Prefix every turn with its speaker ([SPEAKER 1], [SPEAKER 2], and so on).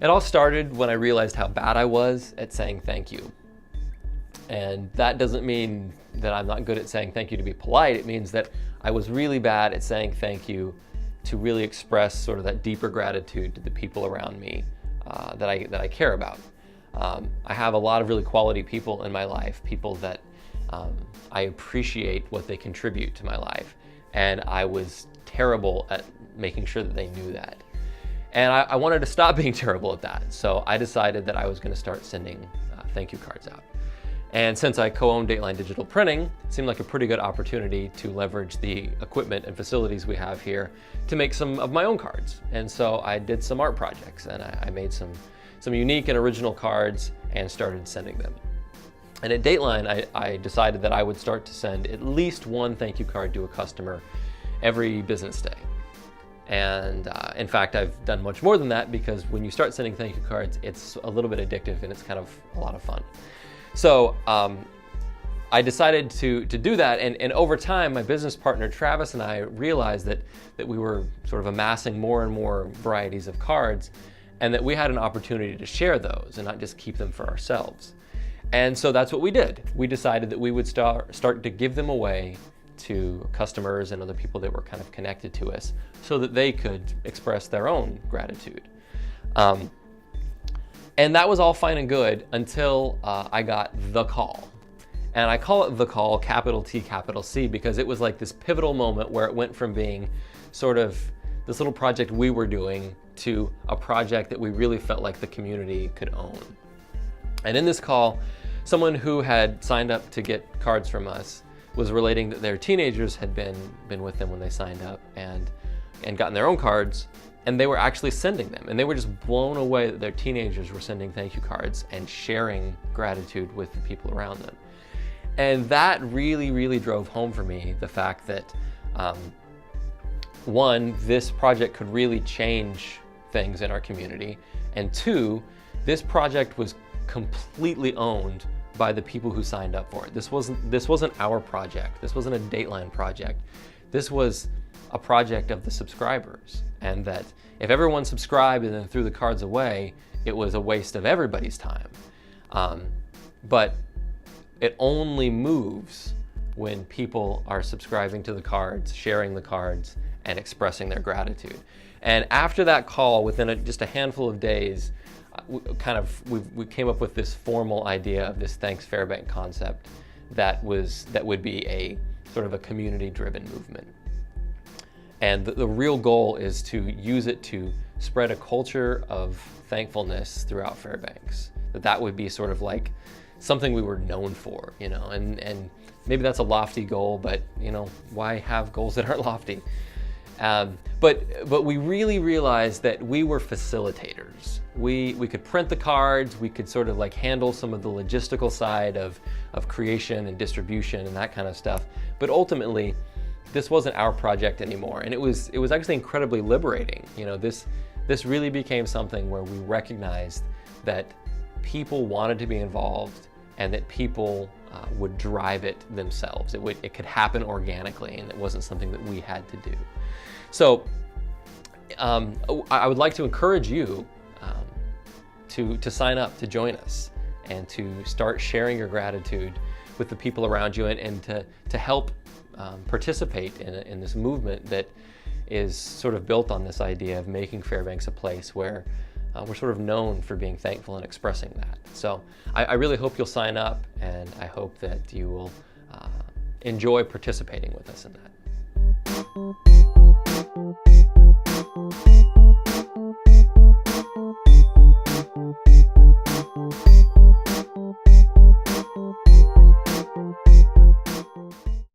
[SPEAKER 1] It all started when I realized how bad I was at saying thank you. And that doesn't mean that I'm not good at saying thank you to be polite. It means that I was really bad at saying thank you to really express sort of that deeper gratitude to the people around me that I care about. I have a lot of really quality people in my life, people that I appreciate what they contribute to my life. And I was terrible at making sure that they knew that. And I wanted to stop being terrible at that. So I decided that I was going to start sending thank you cards out. And since I co-own Dateline Digital Printing, it seemed like a pretty good opportunity to leverage the equipment and facilities we have here to make some of my own cards. And so I did some art projects, and I made some unique and original cards and started sending them. And at Dateline, I decided that I would start to send at least one thank you card to a customer every business day. And in fact, I've done much more than that, because when you start sending thank you cards, it's a little bit addictive and it's kind of a lot of fun. So I decided to do that, and over time, my business partner Travis and I realized that we were sort of amassing more and more varieties of cards, and that we had an opportunity to share those and not just keep them for ourselves. And so that's what we did. We decided that we would start to give them away to customers and other people that were kind of connected to us, so that they could express their own gratitude. And that was all fine and good until I got the call. And I call it the call, capital T, capital C, because it was like this pivotal moment where it went from being sort of this little project we were doing to a project that we really felt like the community could own. And in this call, someone who had signed up to get cards from us was relating that their teenagers had been with them when they signed up and gotten their own cards, and they were actually sending them. And they were just blown away that their teenagers were sending thank you cards and sharing gratitude with the people around them. And that really, really drove home for me the fact that, one, this project could really change things in our community, and two, this project was completely owned by the people who signed up for it. This wasn't our project. This wasn't a Dateline project. This was a project of the subscribers, and that if everyone subscribed and then threw the cards away, it was a waste of everybody's time. But it only moves when people are subscribing to the cards, sharing the cards, and expressing their gratitude. And after that call, within just a handful of days, we came up with this formal idea of this Thanks Fairbanks concept that would be a sort of a community-driven movement. And the real goal is to use it to spread a culture of thankfulness throughout Fairbanks. That would be sort of like something we were known for, you know, and maybe that's a lofty goal, but you know, why have goals that aren't lofty? But we really realized that we were facilitators. We could print the cards, we could sort of like handle some of the logistical side of creation and distribution and that kind of stuff. But ultimately, this wasn't our project anymore, and it was actually incredibly liberating. You know, this really became something where we recognized that people wanted to be involved, and that people would drive it themselves. It could happen organically, and it wasn't something that we had to do. So I would like to encourage you to sign up, to join us, and to start sharing your gratitude with the people around you, and to help participate in this movement that is sort of built on this idea of making Fairbanks a place where we're sort of known for being thankful and expressing that. So I really hope you'll sign up, and I hope that you will enjoy participating with us in that.